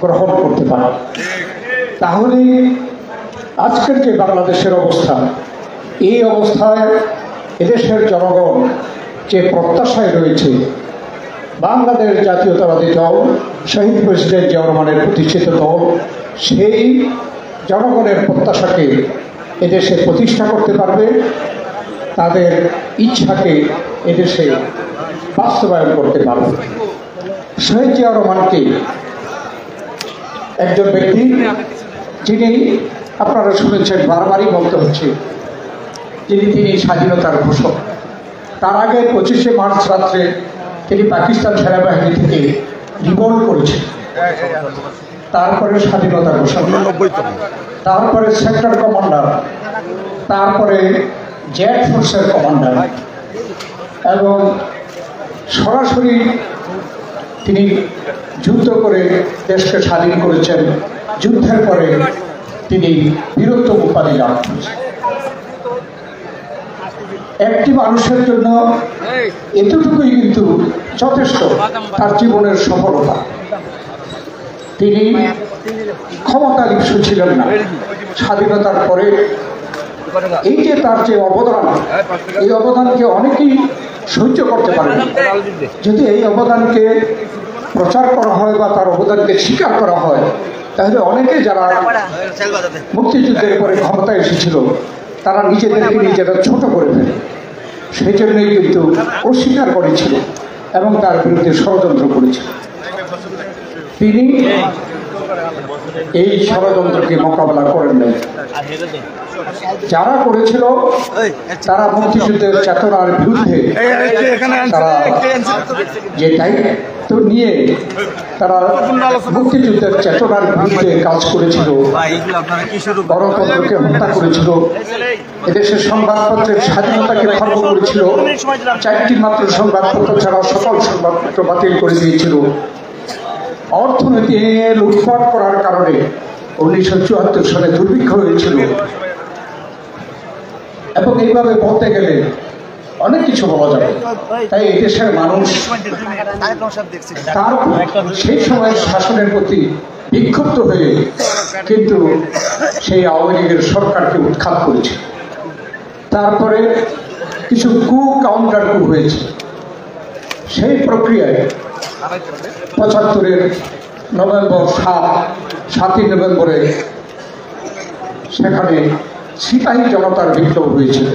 গ্রহণ করতে পারে। তাহলে আজকের যে বাংলাদেশের অবস্থা, এই অবস্থায় এদেশের জনগণ যে প্রত্যাশায় রয়েছে, বাংলাদেশ জাতীয়তাবাদী দল, শহীদ প্রেসিডেন্ট জিয়া রহমানের প্রতিষ্ঠিত দল, সেই জনগণের প্রত্যাশাকে এদেশে প্রতিষ্ঠা করতে পারবে, তাদের ইচ্ছাকে এদেশে বাস্তবায়ন করতে পারবে। শহীদ জিয়া রহমানকে একজন ব্যক্তি, যিনি আপনারা শুনেছেন বারবারই বলতে হচ্ছে, তিনি স্বাধীনতার ঘোষক। তার আগে 25শে মার্চ রাত্রে তিনি পাকিস্তান সেনাবাহিনী থেকে রিভোল্ট করেছেন, তারপরে স্বাধীনতা ঘোষণা, তারপরে সেক্টর কমান্ডার, তারপরে জেট ফোর্সের কমান্ডার, এবং সরাসরি তিনি যুদ্ধ করে দেশকে স্বাধীন করেছেন। যুদ্ধের পরে তিনি বীরত্ব উপাধি লাভ করেছেন। একটি মানুষের জন্য এতটুকুই কিন্তু যথেষ্ট, তার জীবনের সফলতা। তিনি ক্ষমতা লিপ্সু ছিলেন না। স্বাধীনতার পরে এই যে তার যে অবদান, এই অবদানকে অনেকেই সহ্য করতে পারে। যদি এই অবদানকে প্রচার করা হয় বা তার অবদানকে স্বীকার করা হয়, তাহলে অনেকে যারা মুক্তিযুদ্ধের পরে ক্ষমতায় এসেছিল, তারা নিজেদেরকে নিজেরা ছোট করে ফেলে। সেই জন্যই কিন্তু অস্বীকার করেছিল এবং তার বিরুদ্ধে ষড়যন্ত্র করেছিল। তিনি এই ষড়যন্ত্রকে মোকাবেলা করেন নাই। যারা করেছিল তারা মুক্তিযুদ্ধের চেতনার বিরুদ্ধে, তারা যে দায়িত্ব নিয়ে তারা মুক্তিযুদ্ধের চেতনার বিরুদ্ধে কাজ করেছিল, গণতন্ত্রকে হত্যা করেছিল, এদেশের সংবাদপত্রের স্বাধীনতাকে খর্ব করেছিল, 4টি মাত্র সংবাদপত্র ছাড়া সকল সংবাদপত্র বাতিল করে দিয়েছিল। অর্থনীতি লুটপাট করার কারণে 1974 সালে দুর্ভিক্ষ হয়েছিল। এবং এইভাবে বলতে গেলে অনেক কিছু বলা যাবে। তাই এদেশের মানুষ তার সেই সময়ের শাসনের প্রতি বিক্ষুব্ধ হয়ে কিন্তু সেই আওয়ামী লীগের সরকারকে উৎখাত করেছে। তারপরে কিছু কাউন্টার কু হয়েছে। সেই প্রক্রিয়ায় 75-এর নভেম্বর 7ই নভেম্বরে সেখানে সিপাহী জনতার বিপ্লব হয়েছিল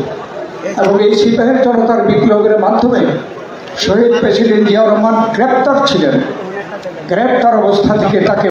এবং এই সিপাহী জনতার বিপ্লবের মাধ্যমে শহীদ প্রেসিডেন্ট জিয়া রহমান গ্রেপ্তার ছিলেন। গ্রেপ্তার অবস্থা থেকে তাকে